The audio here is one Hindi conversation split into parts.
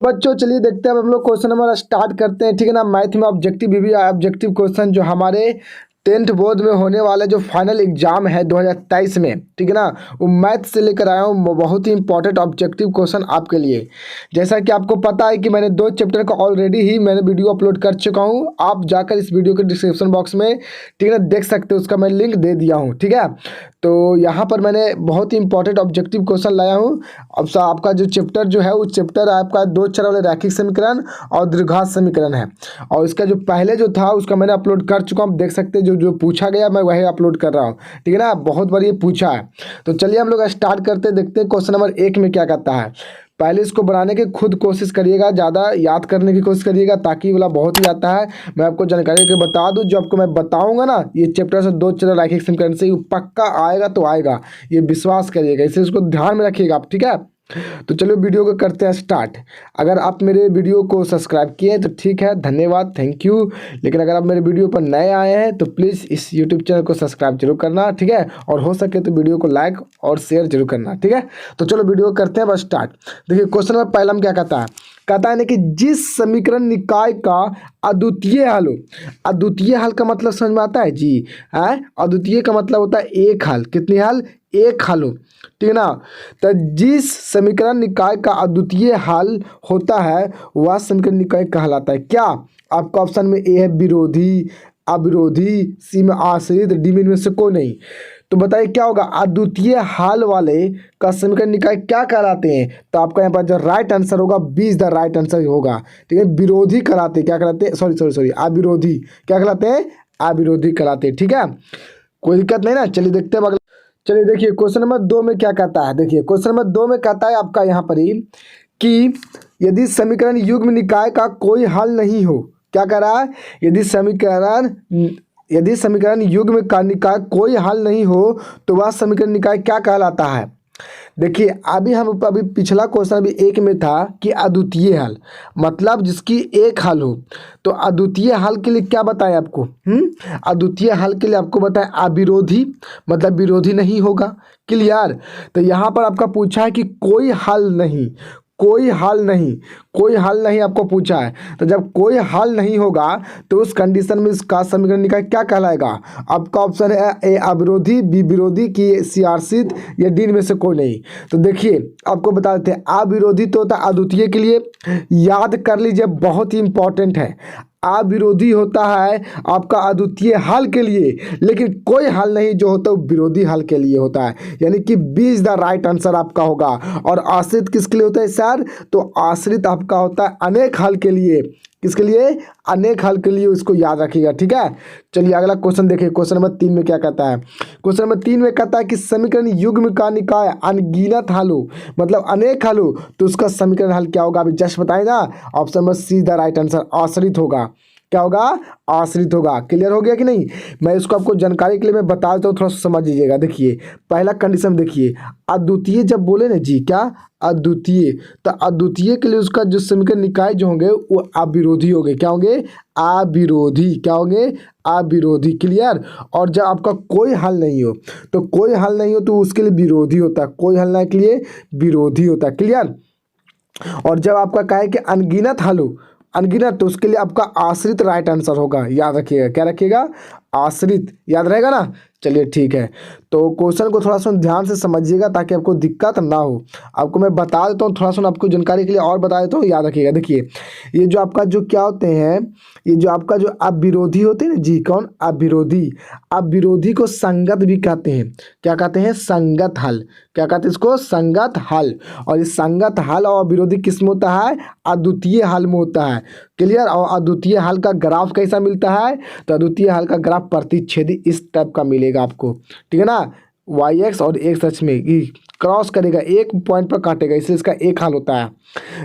बच्चों चलिए देखते हैं, अब हम लोग क्वेश्चन नंबर स्टार्ट करते हैं। ठीक है ना। मैथ में ऑब्जेक्टिव भी ऑब्जेक्टिव क्वेश्चन जो हमारे 10th बोर्ड में होने वाला जो फाइनल एग्जाम है 2023 में, ठीक है ना, वो मैथ से लेकर आया हूँ। बहुत ही इंपॉर्टेंट ऑब्जेक्टिव क्वेश्चन आपके लिए। जैसा कि आपको पता है कि मैंने 2 चैप्टर का ऑलरेडी ही मैंने वीडियो अपलोड कर चुका हूँ। आप जाकर इस वीडियो के डिस्क्रिप्शन बॉक्स में, ठीक है ना, देख सकते हो, उसका मैं लिंक दे दिया हूँ। ठीक है। तो यहाँ पर मैंने बहुत ही इंपॉर्टेंट ऑब्जेक्टिव क्वेश्चन लाया हूँ। अब आपका जो चैप्टर जो है वो चैप्टर आपका 2 चर वाले रैखिक समीकरण और द्विघात समीकरण है। और इसका जो पहले जो था उसका मैंने अपलोड कर चुका हूँ। देख सकते हैं जो जो पूछा गया मैं वही अपलोड कर रहा हूँ। ठीक है ना। बहुत बार ये पूछा है। तो चलिए हम लोग स्टार्ट करते, देखते हैं क्वेश्चन नंबर 1 में क्या कहता है। पहले इसको बनाने की खुद कोशिश करिएगा, ज़्यादा याद करने की कोशिश करिएगा, ताकि वाला बहुत ही आता है। मैं आपको जानकारी के बता दूं, जो आपको मैं बताऊंगा ना, ये चैप्टर से 2 चर रैखिक समीकरण से पक्का आएगा तो आएगा, ये विश्वास करिएगा। इसलिए इसको ध्यान में रखिएगा आप। ठीक है। तो चलो वीडियो को करते हैं स्टार्ट। अगर आप मेरे वीडियो को सब्सक्राइब किए हैं तो ठीक है, धन्यवाद, थैंक यू। लेकिन अगर आप मेरे वीडियो पर नए आए हैं तो प्लीज़ इस यूट्यूब चैनल को सब्सक्राइब जरूर करना। ठीक है। और हो सके तो वीडियो को लाइक और शेयर जरूर करना। ठीक है। तो चलो वीडियो करते हैं बस स्टार्ट। देखिए क्वेश्चन नंबर पहला में क्या कहता है। कहता है ना कि जिस समीकरण निकाय का अद्वितीय हल हो। अद्वितीय हल का मतलब समझ में आता है जी? है, अद्वितीय का मतलब होता है एक हल। कितनी हल? एक हल हो। ठीक है ना। तो जिस समीकरण निकाय का अद्वितीय हल होता है वह समीकरण निकाय कहलाता है क्या? आपका ऑप्शन में ए है विरोधी, अविरोधी, सी में आश्रित, डी में इनमें से कोई नहीं। तो बताइए क्या होगा? अद्वितीय हल वाले का समीकरण निकाय क्या कहलाते हैं? तो आपका यहाँ पर जो राइट आंसर होगा, B is the right answer होगा। ठीक है। विरोधी कहलाते हैं। क्या कहलाते हैं? सॉरी अविरोधी। क्या कहलाते हैं? अविरोधी कहलाते हैं। ठीक है। कोई दिक्कत नहीं ना। चलिए देखते हैं अगला। चलिए देखिए क्वेश्चन नंबर 2 में क्या कहता है। देखिए क्वेश्चन नंबर 2 में कहता है आपका यहाँ पर ही कि यदि समीकरण युग्म निकाय का कोई हल नहीं हो। क्या कह रहा है? यदि समीकरण युग्म का निकाय कोई हल नहीं हो तो वह समीकरण निकाय क्या कहलाता है? देखिए अभी पिछला क्वेश्चन अभी 1 में था कि अद्वितीय हल मतलब जिसकी एक हल हो। तो अद्वितीय हल के लिए क्या बताएं आपको? अद्वितीय हल के लिए आपको बताएं अविरोधी, मतलब विरोधी नहीं होगा। क्लियर? तो यहाँ पर आपका पूछा है कि कोई हल नहीं, कोई हल नहीं, कोई हल नहीं आपको पूछा है। तो जब कोई हल नहीं होगा तो उस कंडीशन में इसका समीकरण निकाय क्या कहलाएगा? आपका ऑप्शन है ए अविरोधी, बी विरोधी, की सी आश्रित, या डी में से कोई नहीं। तो देखिए आपको बता देते हैं, अविरोधी तो होता है अद्वितीय के लिए, याद कर लीजिए, बहुत ही इंपॉर्टेंट है। अविरोधी होता है आपका अद्वितीय हल के लिए, लेकिन कोई हल नहीं जो होता है विरोधी हल के लिए होता है। यानी कि B is the right answer आपका होगा। और आश्रित किसके लिए होता है सर? तो आश्रित आपका होता है अनेक हल के लिए। किसके लिए? अनेक हल के लिए। इसको याद रखिएगा। ठीक है। चलिए अगला क्वेश्चन देखिए। क्वेश्चन नंबर 3 में क्या कहता है। क्वेश्चन नंबर 3 में कहता है कि समीकरण युग्म का निकाय अनगिनत हल हो, मतलब अनेक हल हो, तो उसका समीकरण हल क्या होगा? अभी जस्ट बताए ना। Option number see the right answer, आश्रित होगा। क्या होगा? आश्रित होगा। क्लियर हो गया कि नहीं? मैं इसको आपको जानकारी के लिए मैं बता देता हूँ, थोड़ा सा समझ लीजिएगा। देखिए पहला कंडीशन देखिए, अद्वितीय जब बोले ना जी, क्या अद्वितीय, तो अद्वितीय के लिए उसका जो समीकरण निकाय जो होंगे वो अविरोधी होंगे। क्या होंगे? अविरोधी। क्या होंगे? अविरोधी। क्लियर? और जब आपका कोई हल नहीं हो, तो कोई हल नहीं हो तो उसके लिए विरोधी होता है। कोई हल नहीं के लिए विरोधी होता है। क्लियर? और जब आपका क्या है कि अनगिनत हल हो, अनगिनत, तो उसके लिए आपका आश्रित राइट आंसर होगा। याद रखिएगा। क्या रखिएगा? आश्रित। याद रहेगा ना। चलिए ठीक है। तो क्वेश्चन को थोड़ा सा ध्यान से समझिएगा ताकि आपको दिक्कत ना हो। आपको मैं बता देता हूँ, थोड़ा सा आपको जानकारी के लिए और बता देता हूँ, याद रखिएगा। देखिए ये जो आपका जो क्या होते हैं, ये जो आपका जो अविरोधी होते हैं ना जी, कौन? अविरोधी। अविरोधी को संगत भी कहते हैं। क्या कहते हैं? संगत हल। क्या कहते हैं इसको? संगत हल। और इस संगत हल और अविरोधी किस में होता है? अद्वितीय हल में होता है। क्लियर? और अद्वितीय हल का ग्राफ कैसा मिलता है? तो अद्वितीय हल का ग्राफ प्रतिच्छेदी इस टाइप का मिलेगा आपको। ठीक है ना। वाई एक्स और एक्स अक्ष में क्रॉस करेगा, एक पॉइंट पर काटेगा, इसलिए इसका एक हल होता है।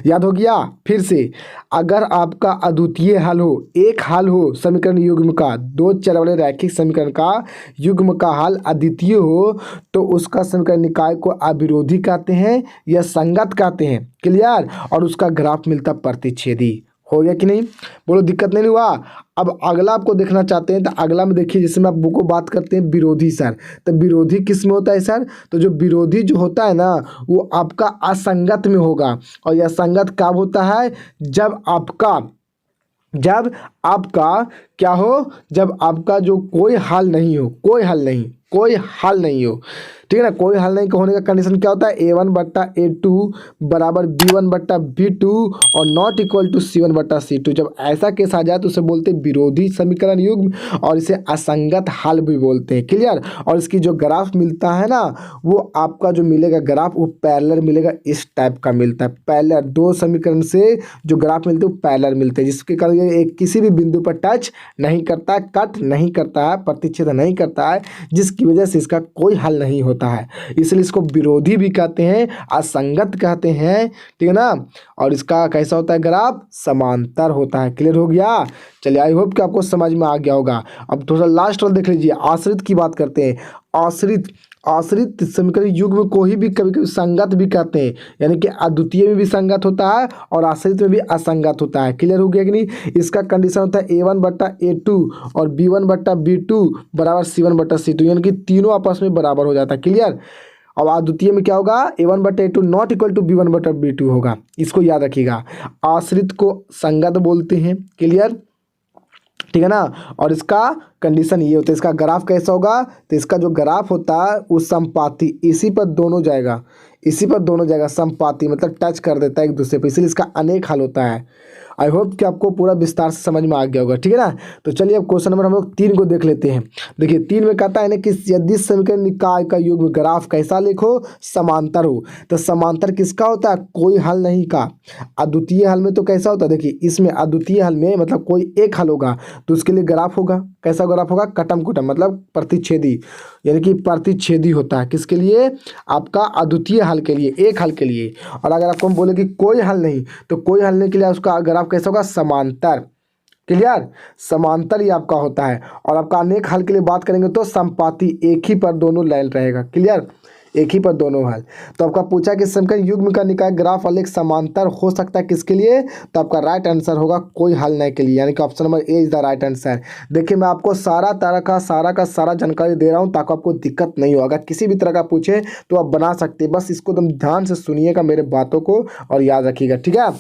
याद हो गया? फिर से, अगर आपका अद्वितीय हल हो, एक हल हो समीकरण युग्म का, 2 चर वाले रैखिक समीकरण का युग्म का हल अद्वितीय हो, तो उसका समीकरण निकाय को अविरोधी कहते हैं या संगत कहते हैं। क्लियर? और उसका ग्राफ मिलता प्रतिच्छेदी हो गया कि नहीं, बोलो दिक्कत नहीं हुआ। अब अगला आपको देखना चाहते हैं तो अगला में देखिए, जिसमें आप बुक को बात करते हैं विरोधी सर। तो विरोधी किस में होता है सर? तो जो विरोधी जो होता है ना वो आपका असंगत में होगा। और यह असंगत कब होता है? जब आपका क्या हो? जब आपका जो कोई हल नहीं हो, कोई हल नहीं हो, ठीक है ना। कोई हल नहीं होने का कंडीशन क्या होता है? A1/A2 बराबर B1/B2 और नॉट इक्वल टू C1/C2। जब ऐसा केस आ जाए तो उसे बोलते हैं विरोधी समीकरण युग्म और इसे असंगत हल भी बोलते हैं। क्लियर? और इसकी जो ग्राफ मिलता है ना वो आपका जो मिलेगा ग्राफ वो पैरेलल मिलेगा, इस टाइप का मिलता है। पैरेलल, दो समीकरण से जो ग्राफ मिलते हैं वो पैरेलल मिलते हैं, जिसके कारण ये एक किसी भी बिंदु पर टच नहीं करता है, कट नहीं करता है, प्रतिच्छेद नहीं करता है, जिसकी वजह से इसका कोई हल नहीं होता है। इसलिए इसको विरोधी भी कहते हैं, असंगत कहते हैं, ठीक है ना। और इसका कैसा होता है ग्राफ? समांतर होता है। क्लियर हो गया? चलिए, आई होप कि आपको समझ में आ गया होगा। अब थोड़ा लास्ट वाला देख लीजिए, आश्रित की बात करते हैं। आश्रित समीकरण युग्म को ही भी कभी कभी संगत भी कहते हैं, यानी कि अद्वितीय में भी संगत होता है और आश्रित में भी असंगत होता है। क्लियर हो गया कि नहीं? इसका कंडीशन होता है A1/A2 और B1/B2 बराबर C1/C2, यानी कि तीनों आपस में बराबर हो जाता है। क्लियर? अब अद्वितीय में क्या होगा? A1/A2 not equal to B1/B2 होगा। इसको याद रखिएगा। आश्रित को संगत बोलते हैं। क्लियर? ठीक है ना। और इसका कंडीशन ये होता है, इसका ग्राफ कैसा होगा? तो इसका जो ग्राफ होता है वो समपाती, इसी पर दोनों जाएगा, समपाती मतलब टच कर देता है एक दूसरे पर, इसलिए इसका अनेक हल होता है। आई होप कि आपको पूरा विस्तार से समझ में आ गया होगा। ठीक है ना। तो चलिए अब क्वेश्चन नंबर हम लोग 3 को देख लेते हैं। देखिए 3 में कहता है ना कि यदि समीकरण निकाय का युग्म ग्राफ कैसा लिखो? समांतर हो। तो समांतर किसका होता है? कोई हल नहीं का। अद्वितीय हल में तो कैसा होता है? देखिए इसमें अद्वितीय हल में मतलब कोई एक हल होगा तो उसके लिए ग्राफ होगा, कैसा ग्राफ होगा? कटम कुटम मतलब प्रतिच्छेदी, यानी कि प्रतिच्छेदी होता है। किसके लिए? आपका अद्वितीय हल के लिए, एक हल के लिए। और अगर आपको हम बोले कि कोई हल नहीं, तो कोई हल नहीं के लिए उसका ग्राफ कैसा होगा? समांतर। क्लियर? समांतर ही आपका होता है। और आपका अनेक हल के लिए बात करेंगे तो संपाती, एक ही पर दोनों लाइन रहेगा। क्लियर? एक ही पर दोनों हल। तो आपका पूछा कि समीकरण युग्म का निकाय ग्राफ आलेख समांतर हो सकता है किसके लिए? तो आपका राइट आंसर होगा कोई हल नहीं के लिए, यानी कि option number A is the right answer. देखिए मैं आपको सारा तरह का सारा जानकारी दे रहा हूँ ताकि आपको दिक्कत नहीं हो। अगर किसी भी तरह का पूछे तो आप बना सकते हैं, बस इसको तुम ध्यान से सुनिएगा मेरे बातों को और याद रखिएगा। ठीक है।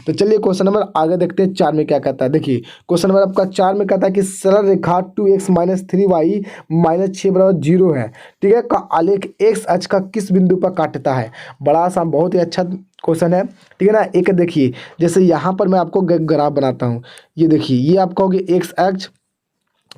तो चलिए क्वेश्चन नंबर आगे देखते हैं। 4 में क्या कहता है? देखिए क्वेश्चन नंबर आपका 4 में कहता है कि सरल रेखा 2x - 3y - 6 = 0 है। ठीक है, का आलेख x अक्ष का किस बिंदु पर काटता है? बड़ा आसान, बहुत ही अच्छा क्वेश्चन है। ठीक है ना। एक देखिए जैसे यहाँ पर मैं आपको ग्राफ बनाता हूँ, ये देखिए ये आपका होगी x अक्ष,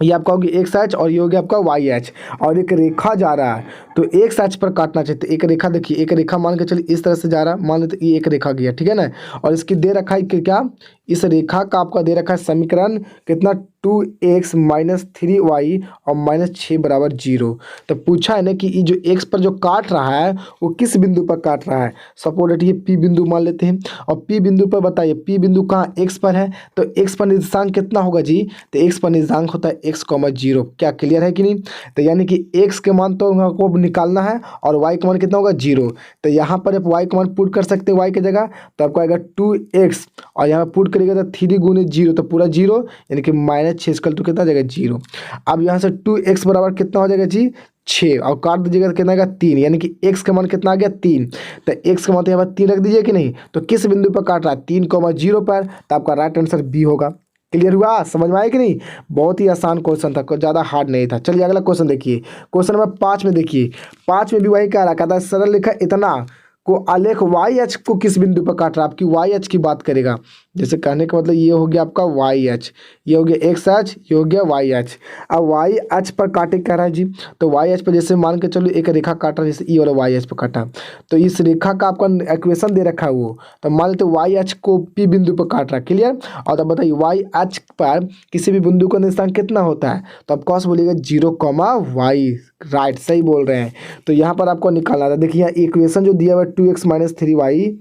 ये आपका होगी x अक्ष और ये हो गया आपका y अक्ष, और एक रेखा जा रहा है तो x अक्ष पर काटना चाहिए। एक रेखा देखिए, एक रेखा मान के चलिए इस तरह से जा रहा है, मान लेते ये एक रेखा गया। ठीक है ना। और इसकी दे रखा है कि क्या? इस रेखा का आपका दे रखा है समीकरण कितना? 2x - 3y और -6 = 0। तो पूछा है ना कि ये जो x पर जो काट रहा है वो किस बिंदु पर काट रहा है? सपोज ये P बिंदु मान लेते हैं, और P बिंदु पर बताइए P बिंदु कहाँ? x पर है, तो x पर निर्देशांक कितना होगा जी? तो x पर निर्देशांक होता है x, 0। क्या क्लियर है कि नहीं? तो यानी कि x के मान तो हमको निकालना है और y का मान कितना होगा? 0। तो यहाँ पर आप y का मान पुट कर सकते हैं y की जगह, तो आपको आएगा 2x और यहाँ पुट करिएगा तो 3 × 0 तो पूरा 0, यानी कि -6 तो कितना जाएगा? 0। अब यहाँ से 2x बराबर कितना हो जाएगा जी? 6, और काट दीजिएगा तो कितना आएगा? 3, यानी कि x का मान कितना आ गया? 3। तो x का मान तो यहाँ पर 3 रख दीजिए कि नहीं? तो किस बिंदु पर काट रहा है? 3, 0 पर। तो आपका राइट आंसर बी होगा। क्लियर हुआ? समझ में आया कि नहीं? बहुत ही आसान क्वेश्चन था, कोई ज़्यादा हार्ड नहीं था। चलिए अगला क्वेश्चन देखिए। क्वेश्चन नंबर 5 में देखिए, 5 में भी वही कह रहा, कहता है सरल रेखा इतना को आलेख y अक्ष को किस बिंदु पर काट रहा है? आपकी y अक्ष की बात करेगा। जैसे कहने का मतलब ये हो गया आपका y अक्ष, ये हो गया x अक्ष, ये हो गया y अक्ष। अब y अक्ष पर काटे कह रहा है जी, तो y अक्ष पर जैसे मान के चलो एक रेखा काट रहा है, जैसे ये वाला y अक्ष पर काटा, तो इस रेखा का आपका इक्वेशन दे रखा है वो, तो मान लेते y अक्ष को p बिंदु पर काट रहा है। क्लियर? और तब बताइए y अक्ष पर किसी भी बिंदु का निर्देशांक कितना होता है? तो आप कौन सा बोलिएगा? 0, राइट, सही बोल रहे हैं। तो यहाँ पर आपको निकालना था। देखिए यहाँ इक्वेशन जो दिया हुआ है 2x - 3y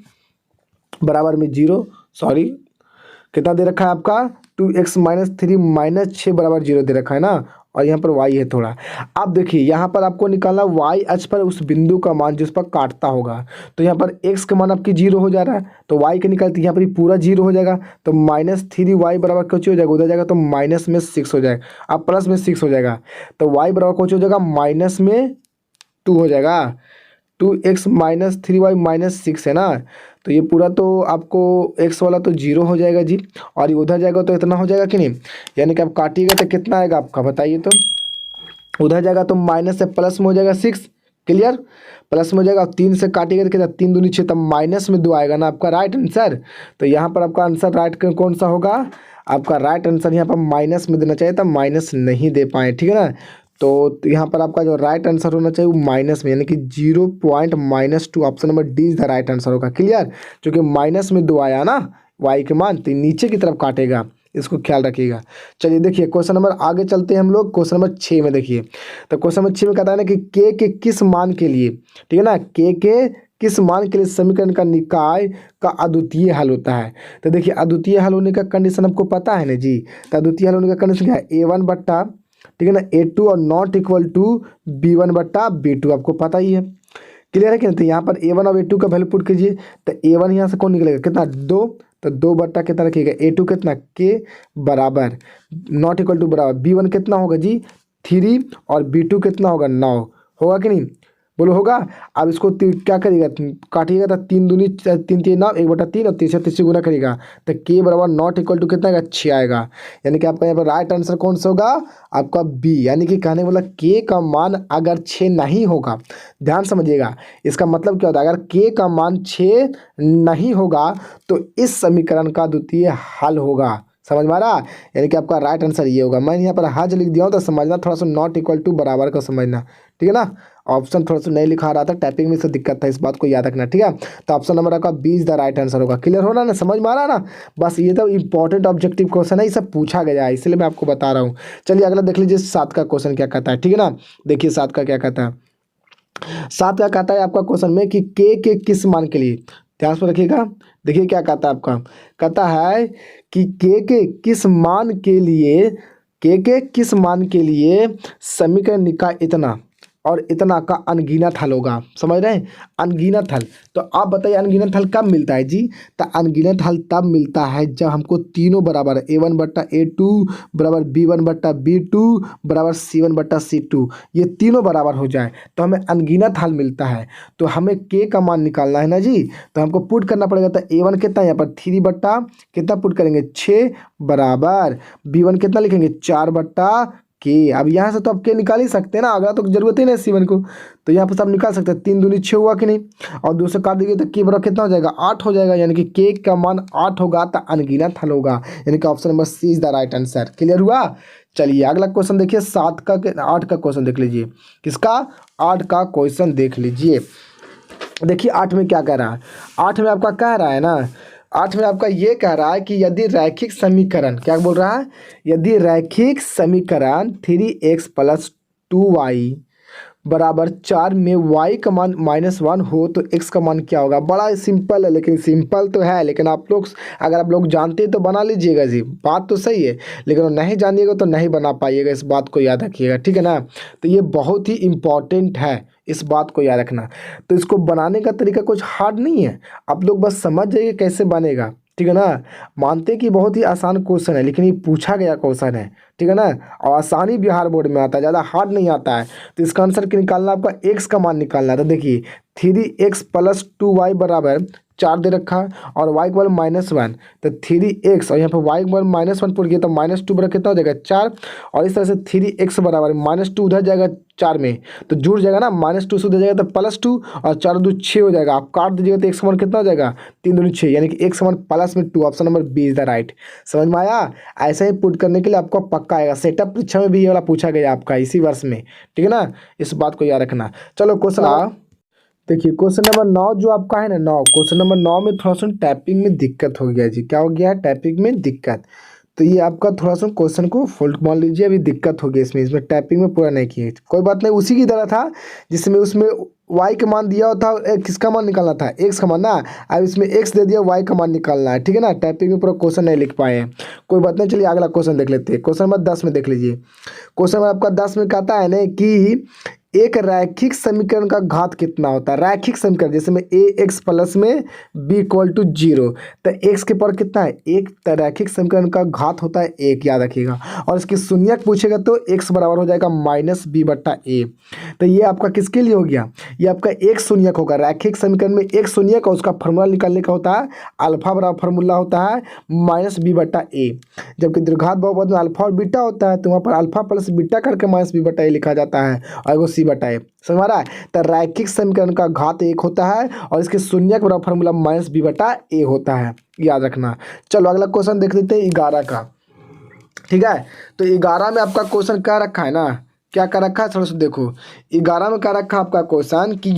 बराबर में 0, सॉरी कितना दे रखा है आपका? 2x - 3 - 6 = 0 दे रखा है ना। और यहाँ पर y है थोड़ा। अब देखिए यहाँ पर आपको निकालना y अक्ष पर उस बिंदु का मान जिस पर काटता होगा। तो यहाँ पर x का मान आपकी 0 हो जा रहा है, तो y के निकालते यहाँ पर ये पूरा 0 हो जाएगा। तो -3y बराबर कुछ हो जाएगा, उधर जाएगा तो माइनस में 6 हो जाएगा, अब प्लस में 6 हो जाएगा। तो y बराबर कुछ हो जाएगा -2 हो जाएगा। 2x - 3y - 6 है ना। तो ये पूरा तो आपको x वाला तो 0 हो जाएगा जी, और ये उधर जाएगा तो इतना हो जाएगा कि नहीं, यानी कि आप काटिएगा तो कितना आएगा आपका बताइए। तो उधर जाएगा तो माइनस से प्लस में हो जाएगा 6, क्लियर, प्लस में हो जाएगा। 3 से काटिएगा तो कितना, 3 दूनी 6, तब माइनस में 2 आएगा ना आपका राइट आंसर। तो यहाँ पर आपका आंसर राइट कौन सा होगा, आपका राइट आंसर यहाँ पर माइनस में देना चाहिए था, माइनस नहीं दे पाए, ठीक है ना। तो यहाँ पर आपका जो राइट आंसर होना चाहिए वो माइनस में, यानी कि 0.-2, option number D is the right answer होगा, क्लियर। क्योंकि माइनस में 2 आया ना वाई के मान, तो नीचे की तरफ काटेगा, इसको ख्याल रखिएगा। चलिए देखिए क्वेश्चन नंबर आगे चलते हैं हम लोग, क्वेश्चन नंबर 6 में देखिए। तो क्वेश्चन नंबर 6 में कहता है ना कि के किस मान के लिए, ठीक है ना, के किस मान के लिए समीकरण का निकाय का अद्वितीय हल होता है। तो देखिए अद्वितीय हल होने का कंडीशन आपको पता है ना जी। तो अद्वितीय हल होने का कंडीशन क्या है, A1 बट्टा, ठीक है ना, A2 और नॉट इक्वल टू B1 बट्टा B2, आपको पता ही है, क्लियर है कि नहीं। तो यहाँ पर A1 और A2 का वैल्यू पुट कीजिए। तो A1 यहाँ से कौन निकलेगा, कितना 2, तो 2 बट्टा कितना रखिएगा A2 कितना के बराबर, नॉट इक्वल टू बराबर B1 कितना होगा जी 3, और B2 कितना होगा 9, होगा कि नहीं, बोलो होगा। अब इसको क्या करिएगा, काटिएगा तो 3 दूनी 3 3 9, 1/3, और 3 से गुना करिएगा तो के बराबर नॉट इक्वल टू कितना आएगा 6 आएगा। यानी कि आपका यहाँ पर राइट आंसर कौन सा होगा, आपका बी, यानी कि कहने वाला के का मान अगर 6 नहीं होगा, ध्यान समझिएगा, इसका मतलब क्या होता है, अगर के का मान 6 नहीं होगा तो इस समीकरण का द्वितीय हल होगा, समझ में आ रहा। यानी कि आपका राइट आंसर ये होगा। मैंने यहाँ पर हज लिख दिया हूँ तो समझना, थोड़ा सा नॉट इक्वल टू बराबर का समझना, ठीक है ना। ऑप्शन थोड़ा सा नहीं लिखा रहा था, टाइपिंग में से दिक्कत था, इस बात को याद रखना, ठीक है। तो ऑप्शन नंबर आपका 20 द राइट आंसर होगा, क्लियर हो रहा ना, समझ में आ रहा ना। बस ये तो इंपॉर्टेंट ऑब्जेक्टिव क्वेश्चन है, ये सब पूछा गया है, इसलिए मैं आपको बता रहा हूँ। चलिए अगला देख लीजिए 7 का क्वेश्चन क्या कहता है, ठीक है ना। देखिए 7 का क्या कहता है, 7 का कहता है आपका क्वेश्चन में कि के किस मान के लिए, ध्यान से रखिएगा। देखिए क्या कहता है आपका, कहता है कि के किस मान के लिए, के किस मान के लिए समीकरण निकाय इतना और इतना का अनगिनत हल होगा, समझ रहे हैं, अनगिनत हल। तो आप बताइए अनगिनत हल कब मिलता है जी। तो अनगिनत हल तब मिलता है जब हमको तीनों बराबर A1 बट्टा A2 बराबर B1 बट्टा B2 बराबर C1 बट्टा C2, ये तीनों बराबर हो जाए तो हमें अनगिनत हल मिलता है। तो हमें के का मान निकालना है ना जी, तो हमको पुट करना पड़ेगा। तो A1 कितना, यहाँ पर 3 बट्टा कितना पुट करेंगे 6 बराबर B1 कितना लिखेंगे 4 बट्टा के। अब यहाँ से तो आप के निकाल ही सकते हैं ना, अगला तो जरूरत ही नहीं C1 को, तो यहाँ पर सब निकाल सकते हैं। 3 दूनी 6 हुआ कि नहीं, और 2 से काट दीजिए तो के बराबर कितना हो जाएगा 8 हो जाएगा। यानी कि के का मान 8 होगा तो अनगिनत हल होगा, यानी कि option number C is the right answer, clear हुआ। चलिए अगला क्वेश्चन देखिए 8 का क्वेश्चन देख लीजिए, किसका 8 का क्वेश्चन देख लीजिए। देखिए 8 में क्या कह रहा है, 8 में आपका कह रहा है ना, 8 में आपका ये कह रहा है कि यदि रैखिक समीकरण, क्या बोल रहा है, यदि रैखिक समीकरण 3x + 2y बराबर 4 में y का मान -1 हो तो x का मान क्या होगा। बड़ा सिंपल है, लेकिन सिंपल तो है, लेकिन आप लोग अगर आप लोग जानते हैं तो बना लीजिएगा जी, बात तो सही है, लेकिन नहीं जानिएगा तो नहीं बना पाइएगा, इस बात को याद रखिएगा, ठीक है ना। तो ये बहुत ही इम्पॉर्टेंट है, इस बात को याद रखना। तो इसको बनाने का तरीका कुछ हार्ड नहीं है, आप लोग बस समझ जाइए कैसे बनेगा, ठीक है ना। मानते कि बहुत ही आसान क्वेश्चन है, लेकिन ये पूछा गया क्वेश्चन है, ठीक है ना, और आसानी बिहार बोर्ड में आता है, ज़्यादा हार्ड नहीं आता है। तो इसका आंसर क्या निकालना, आपका x का मान निकालना है। तो देखिए 3x + 2y बराबर 4 दे रखा है, और y का मान -1, तो 3x और यहाँ पर y का मान -1 पुट किया तो -2 बराबर कितना हो जाएगा 4, और इस तरह से 3x बराबर -2 उधर जाएगा 4 में तो जुड़ जाएगा ना, -2 से उधर जाएगा तो +2, और 4 2 6 हो जाएगा, आप काट दीजिएगा तो x का मान कितना हो जाएगा 3 दूनी 6, यानी कि x का मान +2, option number B is the right. समझ में आया। ऐसे ही पुट करने के लिए आपको पक्का आएगा, सेटअप परीक्षा में भी ये वाला पूछा गया आपका इसी वर्ष में, ठीक है ना, इस बात को याद रखना। चलो क्वेश्चन देखिए, क्वेश्चन नंबर 9 जो आपका है ना 9, क्वेश्चन नंबर 9 में थोड़ा सा टाइपिंग में दिक्कत हो गया जी, क्या हो गया है, टाइपिंग में दिक्कत। तो ये आपका थोड़ा सा क्वेश्चन को फोल्ड मान लीजिए, अभी दिक्कत होगी इसमें टाइपिंग में पूरा नहीं किए, कोई बात नहीं, उसी की तरह था जिसमें उसमें y का मान दिया था, किसका मान निकालना था, x का मान ना। अब इसमें x दे दिया, y का मान निकालना है, ठीक है ना। टाइपिंग में पूरा क्वेश्चन नहीं लिख पाए हैं, कोई बात नहीं। चलिए अगला क्वेश्चन देख लेते हैं। क्वेश्चन नंबर 10 में देख लीजिए। क्वेश्चन नंबर आपका 10 में कहता है ना कि एक रैखिक समीकरण का घात कितना होता है। रैखिक समीकरण जैसे में ए एक्स प्लस में बी इक्वल टू 0, तो एक्स के पर कितना है एक, रैखिक समीकरण का घात होता है एक, याद रखिएगा। और इसकी शून्यक पूछेगा तो एक्स बराबर हो जाएगा माइनस बी बट्टा ए। तो ये आपका किसके लिए हो गया, ये आपका एक शून्यक होगा। रैखिक समीकरण में एक शून्यक और उसका फॉर्मूला निकालने का होता है अल्फा बराबर फॉर्मूला होता है माइनस बी बट्टा ए। जबकि द्विघात बहुपद में अल्फा और बीटा होता है तो वहाँ पर अल्फा प्लस बीटा करके माइनस बी बट्टा ए लिखा जाता है और वो सी बटा ए, समझ आ रहा है। तो रैखिक समीकरण का घात एक होता है और इसके शून्यक बराबर फॉर्मूला माइनस बी बटा ए होता है, याद रखना। चलो अगला क्वेश्चन देख लेते हैं 11 का, ठीक है। तो 11 में आपका क्वेश्चन क्या रखा है ना, क्या कर रखा है थोड़ा सा देखो। 11 में क्या रखा आपका क्वेश्चन कि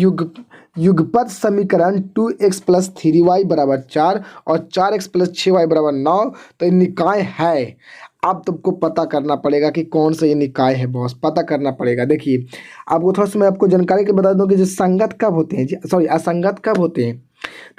युगपत समीकरण 2x प्लस 3y बराबर 4 और 4x प्लस 6y बराबर 9 तो ये निकाय है। अब तुमको पता करना पड़ेगा कि कौन सा ये निकाय है बॉस, पता करना पड़ेगा। देखिए आपको थोड़ा सा मैं आपको जानकारी के बता दूं कि जो संगत कब होते हैं, सॉरी असंगत कब होते हैं।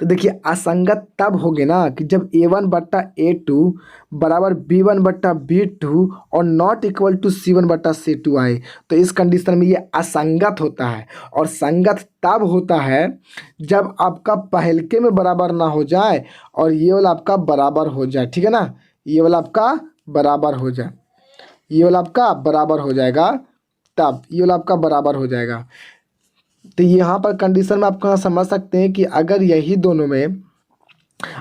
तो देखिए असंगत तब होगे ना कि जब a1 बट्टा a2 बराबर b1 बट्टा b2 और नॉट इक्वल टू c1 बट्टा c2 आए, तो इस कंडीशन में ये असंगत होता है। और संगत तब होता है जब आपका पहलके में बराबर ना हो जाए और ये वाला आपका बराबर हो जाए, ठीक है ना। ये वाला आपका बराबर हो जाए, ये वाला आपका बराबर हो जाएगा, तब ये वाला आपका बराबर हो जाएगा। तो यहाँ पर कंडीशन में आप कहाँ समझ सकते हैं कि अगर यही दोनों में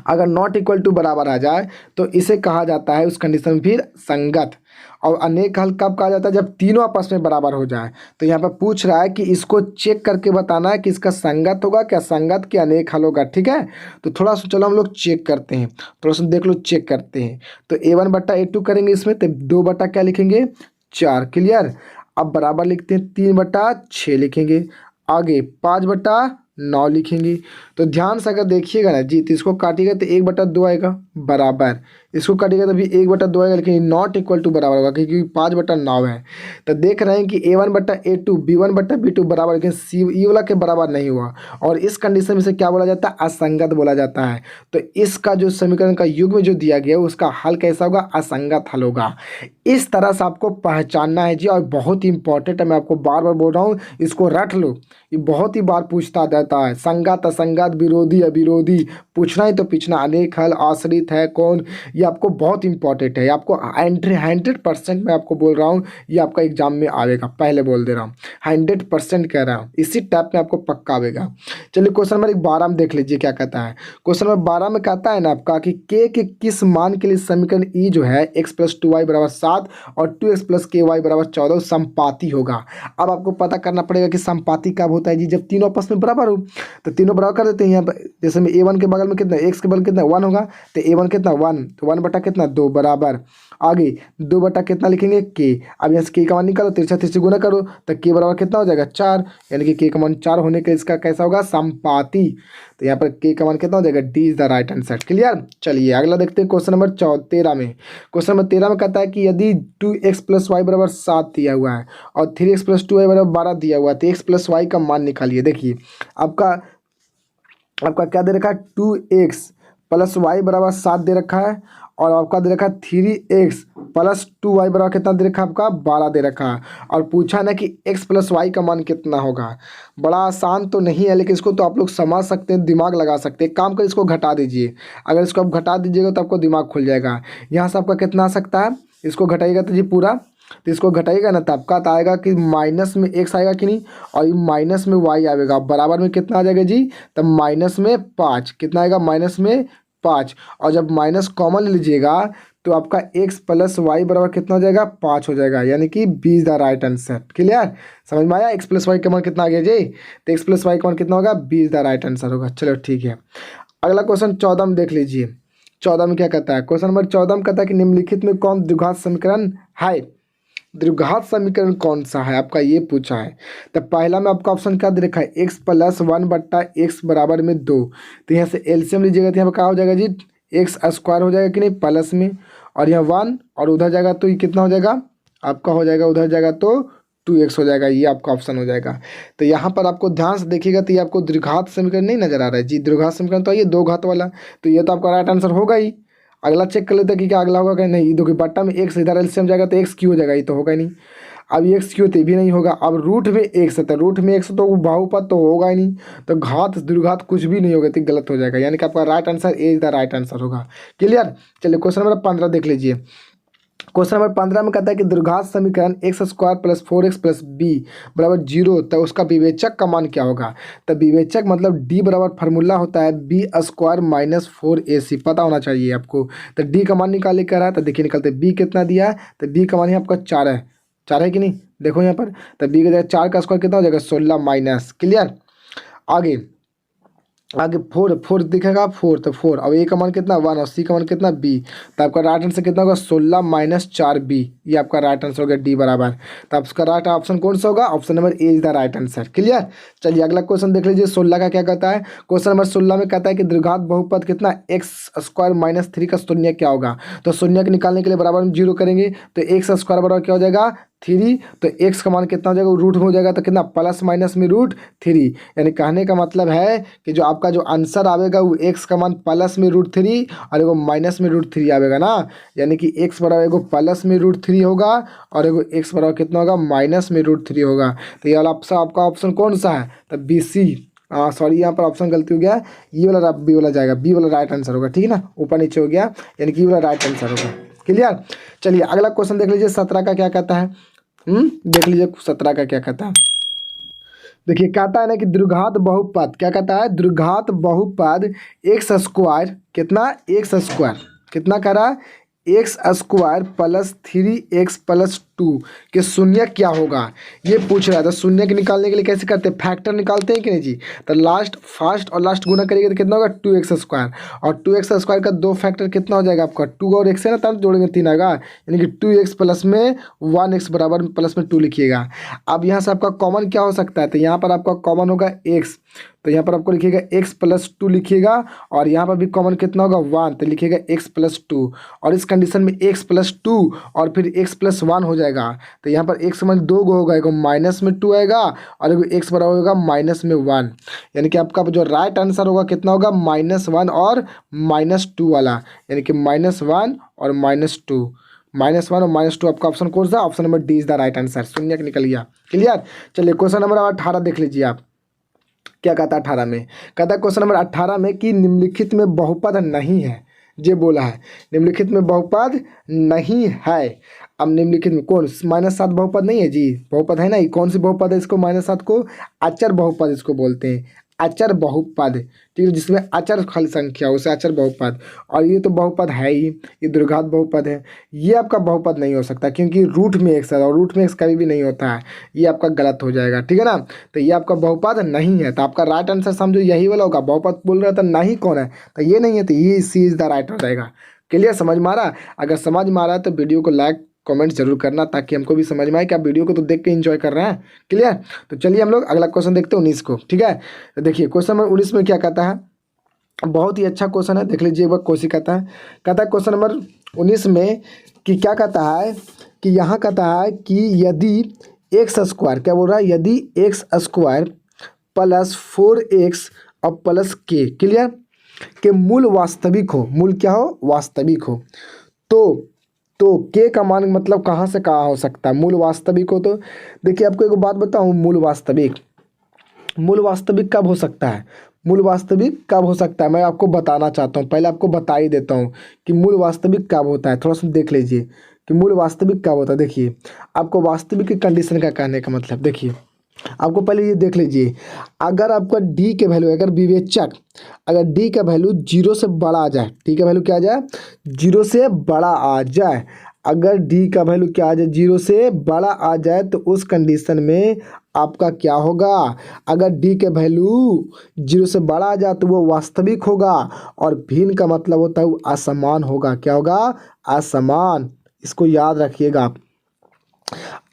अगर नॉट इक्वल टू बराबर आ जाए तो इसे कहा जाता है उस कंडीशन में फिर संगत। और अनेक हल कब कहा जाता है, जब तीनों आपस में बराबर हो जाए। तो यहाँ पर पूछ रहा है कि इसको चेक करके बताना है कि इसका संगत होगा क्या संगत के अनेक हल होगा, ठीक है। तो थोड़ा सा चलो हम लोग चेक करते हैं, थोड़ा सा देख लो चेक करते हैं। तो a1 बट्टा a2 करेंगे इसमें, तो 2 बट्टा क्या लिखेंगे 4, क्लियर। अब बराबर लिखते हैं 3 बट्टा 6 लिखेंगे, आगे 5 बट्टा 9 लिखेंगे। तो ध्यान से अगर देखिएगा ना जी, तो इसको काटिएगा तो 1 बट्टा 2 आएगा बराबर, इसको काटिएगा तो भी 1 बट्टा 2 आएगा, लेकिन नॉट इक्वल टू बराबर होगा क्योंकि 5 बट्टा 9 है। तो देख रहे हैं कि a1 बट्टा a2 b1 बट्टा b2 बराबर, लेकिन सी ई वाला के बराबर नहीं हुआ। और इस कंडीशन में से क्या बोला जाता है, असंगत बोला जाता है। तो इसका जो समीकरण का युग्म जो दिया गया है उसका हल कैसा होगा, असंगत हल होगा। इस तरह से आपको पहचानना है जी, और बहुत ही इंपॉर्टेंट है, मैं आपको बार बार बोल रहा हूँ, इसको रट लो, ये बहुत ही बार पूछता रहता है। संगत असंगत विरोधी अविरोधी पूछना ही तो पूछना, अनेक हल आश्रित है कौन, ये आपको बहुत इंपॉर्टेंट है। आपको 100% मैं आपको बोल रहा हूँ, ये आपका एग्जाम में आएगा, पहले बोल दे रहा हूँ 100% कह रहा हूँ, इसी टाइप में आपको पक्का आएगा। चलिए क्वेश्चन नंबर 12 में देख लीजिए क्या कहता है। क्वेश्चन नंबर 12 में कहता है ना आपका कि k के किस मान के लिए समीकरण e जो है x प्लस 2y बराबर 7 और 2x प्लस ky बराबर 14 समपाती होगा। अब आपको पता करना पड़ेगा कि समपाती कब होता है जी, जब तीनों आपस में बराबर हो। तो तीनों बराबर कर देते हैं यहाँ पर, जैसे में a1 के बगल में कितना x के बगल कितना 1 होगा, तो a1 कितना 1, तो 1 बटा कितना 2 बराबर, आगे 2 बटा कितना लिखेंगे k। अब यहाँ से k का मान निकालो, तिरछा तिरछी गुना करो तो k बराबर कितना हो जाएगा 4, यानी कि k का मान 4 होने के इसका कैसा होगा समपाती। तो यहाँ पर k का मान कितना हो जाएगा, d is the right answer, clear. चलिए अगला देखते हैं क्वेश्चन नंबर 13 में। क्वेश्चन नंबर 13 में कहता है कि यदि 2x प्लस वाई बराबर 7 दिया हुआ है और 3x प्लस 2y बराबर 12 दिया हुआ है तो x प्लस वाई का मान निकालिए। देखिए आपका क्या दे रखा है, 2x प्लस वाई बराबर 7 दे रखा है और आपका दे रखा है 3x प्लस 2y बराबर कितना दे रखा है, आपका 12 दे रखा है। और पूछा ना कि x प्लस वाई का मान कितना होगा। बड़ा आसान तो नहीं है, लेकिन इसको तो आप लोग समझ सकते हैं, दिमाग लगा सकते हैं। काम कर इसको घटा दीजिए, अगर इसको आप घटा दीजिएगा तो आपको दिमाग खुल जाएगा। यहाँ से आपका कितना आ सकता है, इसको घटाइएगा तो जी पूरा, तो इसको घटाइएगा ना तो आपका आएगा कि माइनस में x आएगा कि नहीं, और ये माइनस में y आएगा, बराबर में कितना आ जाएगा जी, तब माइनस में 5, कितना आएगा माइनस में 5। और जब माइनस कॉमन ले लीजिएगा तो आपका x प्लस वाई बराबर कितना हो जाएगा 5 हो जाएगा, यानी कि B is the right answer, clear. समझ में आया, x प्लस वाई का मान कितना आ गया जी, तो x प्लस वाई का मान कितना होगा, B is the right answer होगा। चलो ठीक है, अगला क्वेश्चन 14 में देख लीजिए। 14 में क्या कहता है, क्वेश्चन नंबर 14 में कहता है कि निम्नलिखित में कौन द्विघात समीकरण है। द्विघात समीकरण कौन सा है आपका, ये पूछा है। तो पहला में आपका ऑप्शन क्या दे रखा है, x प्लस 1 बट्टा x बराबर में 2। तो यहाँ से एलसीएम लीजिएगा तो यहाँ पर क्या हो जाएगा जी, x स्क्वायर हो जाएगा कि नहीं प्लस में, और यहाँ 1 और उधर जाएगा तो ये कितना हो जाएगा आपका, हो जाएगा उधर जाएगा तो 2x हो जाएगा। ये आपका ऑप्शन हो जाएगा। तो यहाँ पर आपको ध्यान से देखिएगा तो ये आपको द्विघात समीकरण नहीं नजर आ रहा है जी, द्विघात समीकरण तो ये दो घात वाला, तो ये तो आपका राइट आंसर होगा ही। अगला चेक कर लेते हैं कि क्या अगला होगा क्या नहीं। देखिए बट्टा में x इधर एलसीएम जाएगा तो x क्यू हो जाएगा, ये तो होगा ही नहीं। अब x क्यू तो भी नहीं होगा। अब रूट में x है तो रूट में x तो वो बहुपद तो होगा ही नहीं, तो घात द्विघात कुछ भी नहीं होगा तो गलत हो जाएगा, यानी कि आपका right answer A is the right answer होगा। क्लियर। चलिए क्वेश्चन नंबर 15 देख लीजिए। क्वेश्चन नंबर 15 में कहता है कि द्विघात समीकरण x square plus 4x plus B बराबर 0, तो उसका विवेचक का मान क्या होगा। तो विवेचक मतलब d बराबर फार्मूला होता है बी स्क्वायर माइनस 4ac, पता होना चाहिए आपको। तो d का मान निकाले कह रहा है, तो देखिए निकलते b कितना दिया है, तो b का मान आपका 4 है, 4 है कि नहीं, देखो यहाँ पर। तो b का 4 का स्क्वायर कितना हो जाएगा 16 माइनस। क्लियर। आगे आगे 4 दिखेगा 4, तो 4। अब a का मान कितना 1 और c का मान कितना b, तो आपका राइट आंसर कितना होगा 16 माइनस 4b, ये आपका राइट आंसर हो गया d बराबर। तो आपका राइट ऑप्शन कौन सा होगा, option number A is the right answer. Clear. चलिए अगला क्वेश्चन देख लीजिए। 16 का क्या कहता है। क्वेश्चन नंबर 16 में कहता है कि द्विघात बहुपद कितना x स्क्वायर माइनस 3 का शून्य क्या होगा। तो शून्य के निकालने के लिए बराबर में 0 करेंगे, तो x स्क्वायर बराबर क्या हो जाएगा 3, तो x का मान कितना हो जाएगा रूट में हो जाएगा, तो कितना प्लस माइनस में √3, यानी कहने का मतलब है कि जो आपका जो आंसर आवेगा वो x का मान प्लस में √3 और एगो माइनस में √3 आवेगा ना, यानी कि x बराबर एगो प्लस में √3 होगा और एगो x बराबर कितना होगा माइनस में √3 होगा। तो ये वाला आपका ऑप्शन कौन सा है, तो बी सी, सॉरी यहाँ पर ऑप्शन गलती हो गया, ये वाला बी वाला जाएगा, बी वाला राइट आंसर होगा, ठीक है ना, ऊपर नीचे हो गया, यानी कि ये वाला राइट आंसर होगा। क्लियर। चलिए अगला क्वेश्चन देख लीजिए। 17 का क्या कहता है, देख लीजिए 17 का क्या कहता है। देखिए कहता है ना कि द्विघात बहुपद, क्या कहता है द्विघात बहुपद x स्क्वायर कितना, x स्क्वायर कितना कह रहा है x square plus 3x plus 2 के शून्य क्या होगा, ये पूछ रहा था। शून्य के निकालने के लिए कैसे करते हैं, फैक्टर निकालते हैं कि नहीं जी। तो लास्ट फर्स्ट और लास्ट गुना करेंगे तो कितना होगा 2x स्क्वायर, और 2x स्क्वायर का दो फैक्टर कितना हो जाएगा आपका 2 और x है ना, तब जोड़ेंगे 3 आएगा, यानी कि 2x प्लस में 1x बराबर प्लस में 2 लिखिएगा। अब यहाँ से आपका कॉमन क्या हो सकता है, तो यहाँ पर आपका कॉमन होगा x, तो यहाँ पर आपको लिखिएगा x प्लस 2 लिखिएगा, और यहाँ पर भी कॉमन कितना होगा 1, तो लिखिएगा x प्लस 2, और इस कंडीशन में x प्लस 2 और फिर x प्लस 1 हो जाएगा। तो यहाँ पर x मान 2 गो होगा, एगो माइनस में 2 आएगा और एगो x बराबर होगा माइनस में 1, यानी कि आपका जो राइट आंसर होगा कितना होगा -1 और -2 वाला, यानी कि -1 और -2, -1 और -2 आपका ऑप्शन कौन सा, option number D is the right answer, शून्य निकल गया। क्लियर। चलिए क्वेश्चन नंबर 18 देख लीजिए आप, क्या कहता है 18 में, कहता है क्वेश्चन नंबर 18 में कि निम्नलिखित में बहुपद नहीं है, ये बोला है निम्नलिखित में बहुपद नहीं है। अब निम्नलिखित में कौन, -7 बहुपद नहीं है जी, बहुपद है ना, ये कौन सी बहुपद है, इसको -7 को अचर बहुपद इसको बोलते हैं, अचर बहुपद, ठीक है, जिसमें अचर खल संख्या हो उसे अचर बहुपद, और ये तो बहुपद है ही, ये द्विघात बहुपद है, ये आपका बहुपद नहीं हो सकता क्योंकि रूट में x है और रूट में x कभी भी नहीं होता है, ये आपका गलत हो जाएगा, ठीक है ना। तो ये आपका बहुपद नहीं है, तो आपका राइट आंसर समझो यही वाला होगा। बहुपद बोल रहा था नहीं कौन है, तो ये नहीं है, तो ये सी इज द राइट हो जाएगा। क्लियर, समझ में आ रहा। अगर समझ में आ रहा है तो वीडियो को लाइक कमेंट जरूर करना, ताकि हमको भी समझ में आए कि आप वीडियो को तो देख के एंजॉय कर रहे हैं। क्लियर। तो चलिए हम लोग अगला क्वेश्चन देखते हैं 19 को, ठीक है। तो देखिए क्वेश्चन नंबर 19 में क्या कहता है, बहुत ही अच्छा क्वेश्चन है, देख लीजिए एक बार क्वेश्चन कहता है क्वेश्चन नंबर 19 में कि क्या कहता है कि यहाँ कहता है कि यदि एक्स स्क्वायर, क्या बोल रहा है, यदि एक्स स्क्वायर प्लस 4x और प्लस k, क्लियर, के मूल वास्तविक हो, मूल क्या हो वास्तविक हो, तो k का मान मतलब कहाँ से कहाँ हो सकता है, मूल वास्तविक हो। तो देखिए आपको एक बात बताऊँ, मूल वास्तविक कब हो सकता है, मूल वास्तविक कब हो सकता है, मैं आपको बताना चाहता हूँ, पहले आपको बता ही देता हूँ कि मूल वास्तविक कब होता है। थोड़ा सा देख लीजिए कि मूल वास्तविक कब होता है। देखिए आपको वास्तविक की कंडीशन का कहने का मतलब, देखिए आपको पहले ये देख लीजिए, अगर आपका d के वैल्यू, अगर विवेचक अगर d का वैल्यू 0 से बड़ा आ जाए, d का वैल्यू क्या आ जाए 0 से बड़ा आ जाए, अगर d का वैल्यू क्या आ जाए 0 से बड़ा आ जाए, तो उस कंडीशन में आपका क्या होगा, अगर d के वैल्यू 0 से बड़ा आ जाए तो वो वास्तविक होगा, और भिन्न का मतलब होता है वो असमान होगा, क्या होगा असमान, इसको याद रखिएगा आप।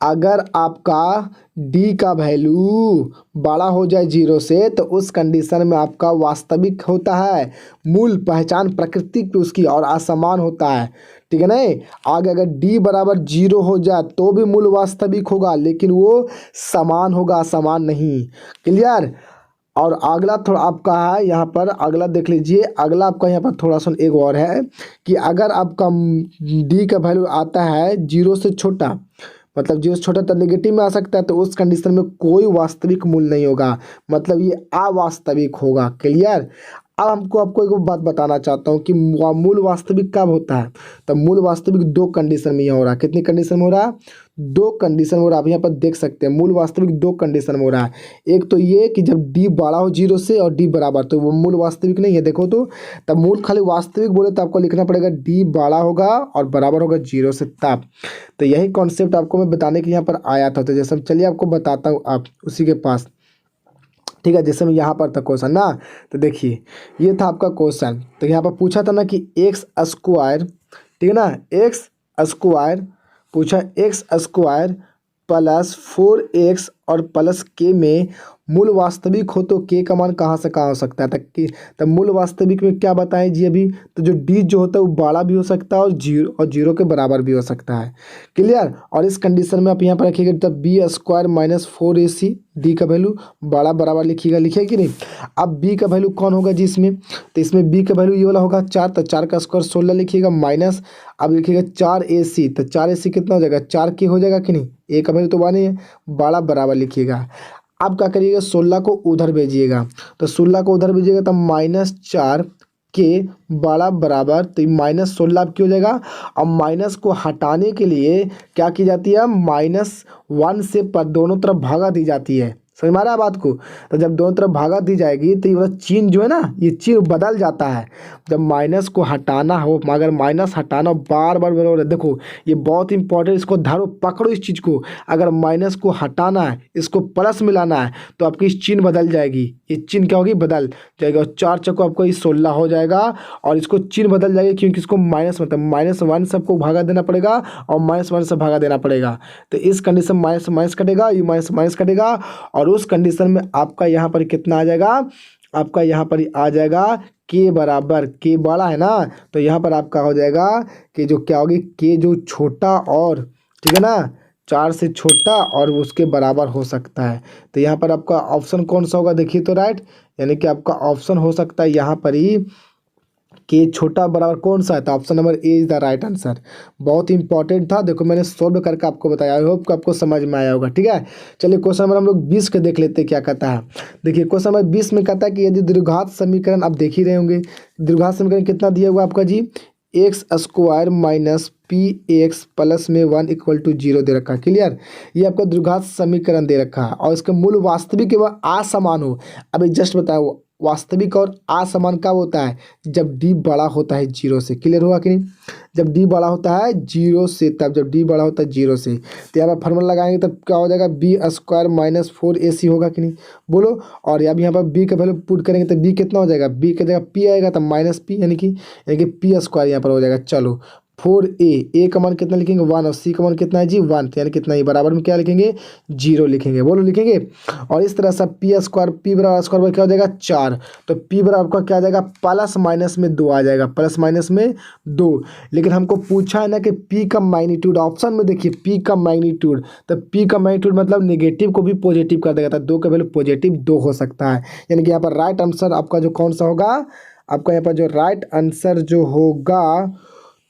अगर आपका डी का वैल्यू बड़ा हो जाए 0 से तो उस कंडीशन में आपका वास्तविक होता है, मूल पहचान प्रकृति की उसकी और असमान होता है, ठीक है नहीं। आगे अगर डी बराबर 0 हो जाए तो भी मूल वास्तविक होगा, लेकिन वो समान होगा, असमान नहीं। क्लियर। और अगला थोड़ा आपका है यहाँ पर, अगला देख लीजिए, अगला आपका यहाँ पर थोड़ा सा एक और है कि अगर आपका डी का वैल्यू आता है 0 से छोटा, मतलब 0 से छोटा तो नेगेटिव में आ सकता है, तो उस कंडीशन में कोई वास्तविक मूल्य नहीं होगा, मतलब ये अवास्तविक होगा। क्लियर। अब हमको आपको एक बात बताना चाहता हूँ कि मूल वास्तविक कब होता है, तो मूल वास्तविक दो कंडीशन में यहाँ हो रहा है। कितनी कंडीशन में हो रहा है? दो कंडीशन में हो रहा है। आप यहाँ पर देख सकते हैं मूल वास्तविक दो कंडीशन में हो रहा है। एक तो ये कि जब डी बड़ा हो 0 से और डी बराबर, तो वो मूल वास्तविक नहीं है। देखो तो तब मूल खाली वास्तविक बोले तो आपको लिखना पड़ेगा डी बड़ा होगा और बराबर होगा 0 से तब। तो यही कॉन्सेप्ट आपको मैं बताने के यहाँ पर आया था। तो जैसे चलिए आपको बताता हूँ आप उसी के पास, ठीक है। जैसे मैं यहाँ पर था क्वेश्चन ना, तो देखिए ये था आपका क्वेश्चन। तो यहाँ पर पूछा था ना कि एक्स स्क्वायर, ठीक है ना, एक्स स्क्वायर पूछा, एक्स स्क्वायर प्लस 4x और प्लस के में मूल वास्तविक हो तो के का मान कहाँ से कहाँ हो सकता है, तक कि तब मूल वास्तविक में क्या बताएं जी अभी, तो जो डी जो होता है वो बड़ा भी हो सकता है और जीरो के बराबर भी हो सकता है। क्लियर। और इस कंडीशन में आप यहाँ पर रखिएगा तब B square minus 4ac, D का वैल्यू बड़ा बराबर लिखिएगा, लिखिए कि नहीं। अब बी का वैल्यू कौन होगा जी इसमें, तो इसमें बी का वैल्यू ये वाला होगा 4, तो 4 का स्क्वायर 16 लिखिएगा, माइनस अब लिखिएगा 4ac, तो 4ac कितना हो जाएगा, 4 के हो जाएगा कि नहीं, ए का वैल्यू तो बना है, बड़ा बराबर लिखिएगा। अब क्या करिएगा 16 को उधर भेजिएगा, तो 16 को उधर भेजिएगा तो -4 के बड़ा बराबर, तो -16 अब क्यों हो जाएगा। अब माइनस को हटाने के लिए क्या की जाती है, -1 से पर दोनों तरफ भागा दी जाती है। समझ में आ रहा है बात को। तो जब दोनों तरफ भागा दी जाएगी तो ये वाला चिन्ह जो है ना, ये चिन्ह बदल जाता है। जब माइनस को हटाना हो, मगर माइनस हटाना बार बार बोल, देखो ये बहुत इंपॉर्टेंट, इसको धरो पकड़ो इस चीज़ को। अगर माइनस को हटाना है, इसको प्लस मिलाना है, तो आपकी इस चिन्ह बदल जाएगी। ये चिन्ह क्या होगी, बदल जाएगा। और 4 चक्को आपको ये 16 हो जाएगा और इसको चिन्ह बदल जाएगी, क्योंकि इसको माइनस मतलब -1 सबको भागा देना पड़ेगा और -1 से भागा देना पड़ेगा। तो इस कंडीशन माइनस माइनस कटेगा, ये माइनस माइनस कटेगा, और उस कंडीशन में आपका यहाँ पर कितना आ जाएगा, आपका यहाँ पर आ जाएगा के बराबर, के बड़ा है ना, तो यहाँ पर आपका हो जाएगा कि जो क्या होगी, के जो छोटा और, ठीक है ना, 4 से छोटा और उसके बराबर हो सकता है। तो यहाँ पर आपका ऑप्शन कौन सा होगा, देखिए तो राइट, यानी कि आपका ऑप्शन हो सकता है यहाँ पर ही के छोटा बराबर कौन सा है, तो option number A is the right answer. बहुत इंपॉर्टेंट था, देखो मैंने सोल्व करके आपको बताया, आई होप कि आपको समझ में आया होगा। ठीक है, चलिए क्वेश्चन नंबर हम लोग 20 के देख लेते हैं क्या कहता है। देखिए क्वेश्चन नंबर 20 में कहता है कि यदि द्विघात समीकरण, आप देख ही रहे होंगे द्विघात समीकरण कितना दिया हुआ आपका जी, x square minus p x plus में 1 = 0 दे रखा है। क्लियर, ये आपका द्विघात समीकरण दे रखा है और इसका मूल वास्तविक एवं असमान हो। अभी जस्ट बताओ वास्तविक और असमान कब होता है, जब डी बड़ा होता है 0 से। क्लियर हुआ कि नहीं, जब डी बड़ा होता है 0 से, तब जब डी बड़ा होता है 0 से, तो यहाँ पर फार्मूला लगाएंगे तब क्या हो जाएगा, बी स्क्वायर माइनस 4ac होगा कि नहीं, बोलो। और अब यहाँ पर बी का वैल्यू पुट करेंगे तो बी कितना हो जाएगा, बी की जगह पी आएगा तो -p, यानी कि पी स्क्वायर यहाँ पर हो जाएगा। चलो 4a का मान कितना लिखेंगे 1 और c का मान कितना है जी 1, यानी कितना ही बराबर में क्या लिखेंगे 0 लिखेंगे, बोलो लिखेंगे। और इस तरह से पी स्क्वायर, पी बराबर स्क्वायर क्या हो जाएगा 4, तो पी बराबर आपका क्या आ जाएगा प्लस माइनस में 2 आ जाएगा, प्लस माइनस में 2। लेकिन हमको पूछा है ना कि पी का मैग्नीट्यूड, ऑप्शन में देखिए पी का मैग्नीट्यूड, तो पी का मैग्नीट्यूड मतलब नेगेटिव को भी पॉजिटिव कर देगा, तो 2 का वैल्यू पॉजिटिव 2 हो सकता है। यानी कि यहाँ पर राइट आंसर आपका जो कौन सा होगा, आपका यहाँ पर जो राइट आंसर जो होगा,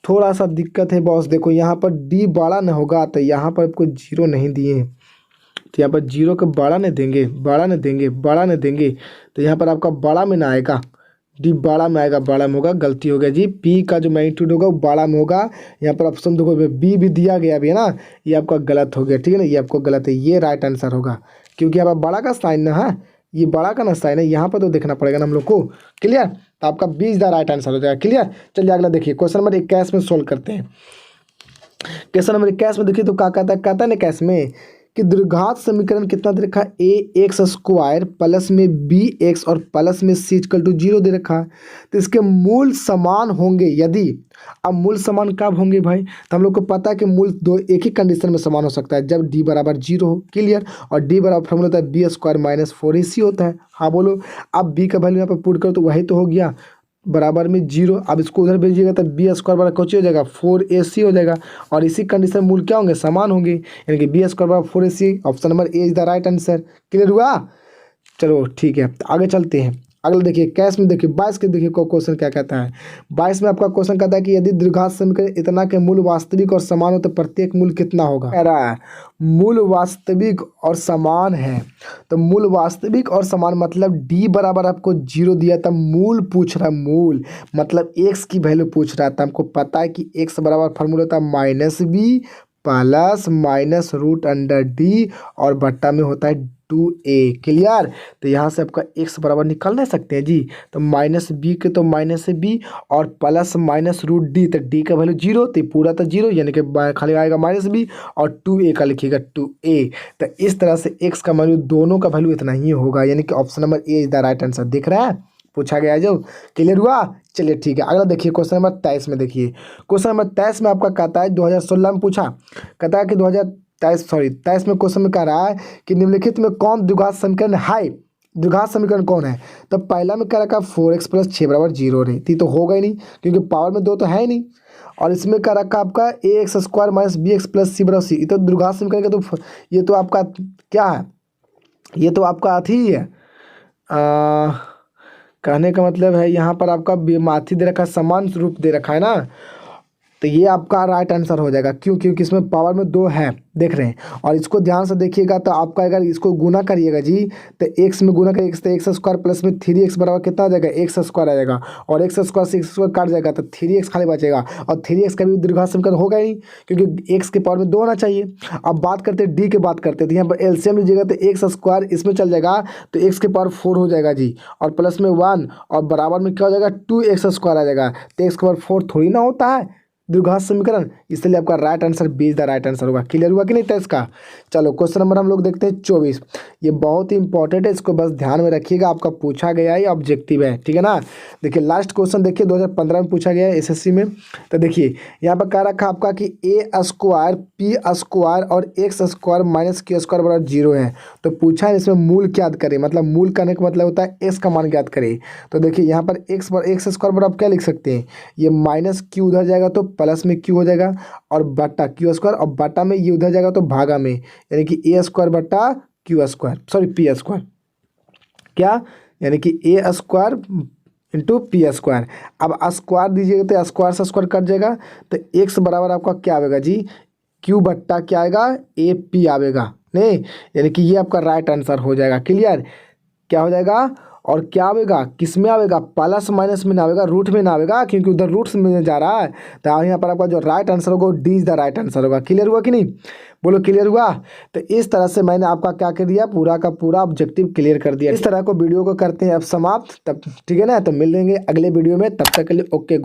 थोड़ा सा दिक्कत है बॉस, देखो यहाँ पर डी बड़ा न होगा तो यहाँ पर आपको 0 नहीं दिए, तो यहाँ पर 0 का बड़ा नहीं देंगे, बड़ा नहीं देंगे, बड़ा नहीं देंगे, तो यहाँ पर आपका बड़ा में ना आएगा, डी बड़ा में आएगा, बड़ा में होगा, गलती हो गया जी। पी का जो मैग्नीट्यूड होगा वो बड़ा में होगा। यहाँ पर ऑप्शन देखो बी भी दिया गया अभी है ना, ये आपका गलत हो गया, ठीक है ना, ये आपको गलत है, ये राइट आंसर होगा, क्योंकि यहाँ पर बड़ा का साइन ना है, ये बड़ा का ना साइन है, यहाँ पर तो देखना पड़ेगा ना हम लोग को। क्लियर, तो आपका 20 द राइट आंसर हो जाएगा। क्लियर, चलिए अगला देखिए क्वेश्चन नंबर 21 में सोल्व करते हैं। क्वेश्चन नंबर 21 में देखिए तो क्या कहता है, कहता है ना 21 में कि द्विघात समीकरण कितना दे रखा है, ए एक्स स्क्वायर प्लस में बी एक्स और प्लस में सी इक्वल टू 0 दे रखा है। तो इसके मूल समान होंगे यदि, अब मूल समान कब होंगे भाई, तो हम लोग को पता है कि मूल दो एक ही कंडीशन में समान हो सकता है, जब डी बराबर 0 हो। क्लियर। और डी बराबर फॉर्मूला होता है बी स्क्वायर माइनस 4ac होता है। हाँ बोलो। अब बी का वैल्यू यहाँ पर पुट करो तो वही तो हो गया, बराबर में 0। अब इसको उधर भेजिएगा तो बी स्क्वायर बराबर कुछ हो जाएगा 4ac हो जाएगा। और इसी कंडीशन मूल क्या होंगे, समान होंगे, यानी कि बी स्क्वायर बराबर 4ac। Option number A is the right answer. Clear हुआ। चलो ठीक है, तो आगे चलते हैं। अगला देखिए कैश में, देखिए 22 के देखिए क्वेश्चन क्या कहता है। 22 में आपका क्वेश्चन कहता है कि यदि द्विघात समीकरण इतना के मूल वास्तविक और समान हो तो प्रत्येक मूल कितना होगा। कह रहा है मूल वास्तविक और समान है, तो मूल वास्तविक और समान मतलब डी बराबर आपको 0 दिया था, मूल पूछ रहा है, मूल मतलब एक्स की वैल्यू पूछ रहा था। हमको पता है कि एक्स बराबर फार्मूला होता है minus B plus minus root under D और बट्टा में होता है 2a। क्लियर। तो यहाँ से आपका x बराबर निकाल नहीं सकते हैं जी, तो माइनस बी के तो माइनस बी और प्लस माइनस रूट डी, तो डी का वैल्यू 0, तो पूरा तो 0 यानी कि खाली आएगा माइनस बी और 2a का लिखिएगा 2a। तो इस तरह से x का वैल्यू दोनों का वैल्यू इतना ही होगा, यानी कि option number A is the right answer. दिख रहा है, पूछा गया जो। क्लियर हुआ। चलिए ठीक है, अगला देखिए क्वेश्चन नंबर 23 में। देखिए क्वेश्चन नंबर 23 में आपका कहता है 2016 में पूछा, कहता है कि 23 में क्वेश्चन में कह रहा है कि निम्नलिखित में कौन द्विघात समीकरण है। द्विघात समीकरण कौन है, तो पहला में कह रखा 4x प्लस 6 बराबर 0 रही तो होगा ही नहीं, क्योंकि पावर में 2 तो है ही नहीं। और इसमें कह रखा आपका a x square minus b x plus c बराबर सी, तो द्विघात समीकरण का तो ये तो आपका क्या है, ये तो आपका अथी ही है। कहने का मतलब है यहाँ पर आपका माथी दे रखा है, समान रूप दे रखा है ना, तो ये आपका राइट आंसर हो जाएगा। क्यों, क्योंकि इसमें पावर में 2 है, देख रहे हैं। और इसको ध्यान से देखिएगा तो आपका अगर इसको गुना करिएगा जी, तो x में गुना करिएगा तो एक्स स्क्वायर प्लस में 3x बराबर कितना आ जाएगा, एक्स स्क्वायर आ जाएगा। और एक्स स्क्वायर से एक्स स्क्वायर काट जाएगा तो 3x खाली बचेगा, और 3x का भी द्विघात समीकरण होगा ही, क्योंकि x के पावर में 2 होना चाहिए। अब बात करते हैं डी की बात करते हैं, तो यहाँ पर एलसीएम लीजिएगा तो एक्स स्क्वायर इसमें चल जाएगा तो एक्स के पावर 4 हो जाएगा जी, और प्लस में 1 और बराबर में क्या हो जाएगा 2x स्क्वायर आ जाएगा। तो एक्स के पावर 4 थोड़ी ना होता है द्विघात समीकरण, इसलिए आपका right answer B is the right answer होगा। क्लियर हुआ कि नहीं था इसका। चलो क्वेश्चन नंबर हम लोग देखते हैं 24। ये बहुत ही इंपॉर्टेंट है, इसको बस ध्यान में रखिएगा, आपका पूछा गया है, ऑब्जेक्टिव है, ठीक है ना। देखिए लास्ट क्वेश्चन देखिए 2015 में पूछा गया है एसएससी में। तो देखिए यहाँ पर कह रखा आपका कि ए स्क्वायर पी स्क्वायर और x square minus Q square बराबर 0 है। तो पूछा है इसमें मूल ज्ञात करें, मतलब मूल करने का मतलब होता है एक्स का मान ज्ञात करें। तो देखिए यहाँ पर एक्स स्क्वायर बराबर आप क्या लिख सकते हैं, ये माइनस क्यू उधर जाएगा तो प्लस में क्यू हो जाएगा, और बट्टा क्यू स्क्वायर, और बट्टा में ये उधर जाएगा तो भागा में, यानी कि ए स्क्वायर बट्टा Q square, sorry P square, क्या यानी कि ए स्क्वायर इंटू पी स्क्वायर। अब स्क्वायर दीजिएगा तो स्क्वायर से स्क्वायर कट जाएगा, तो एक्स बराबर आपका क्या आएगा जी, क्यू बट्टा क्या आएगा ए पी आएगा, नहीं यानी कि ये आपका राइट आंसर हो जाएगा। क्लियर, क्या हो जाएगा, और क्या आवेगा, किस में आवेगा, प्लस माइनस में ना आवेगा, रूट में ना आवेगा, क्योंकि उधर रूट्स में जा रहा है। तो यहाँ पर आपका जो राइट आंसर होगा D is the right answer होगा। क्लियर हुआ कि नहीं, बोलो क्लियर हुआ। तो इस तरह से मैंने आपका क्या कर दिया, पूरा का पूरा ऑब्जेक्टिव क्लियर कर दिया। इस तरह को वीडियो को करते हैं अब समाप्त, तब ठीक है ना, तो मिल लेंगे अगले वीडियो में, तब तक के लिए ओके गुड।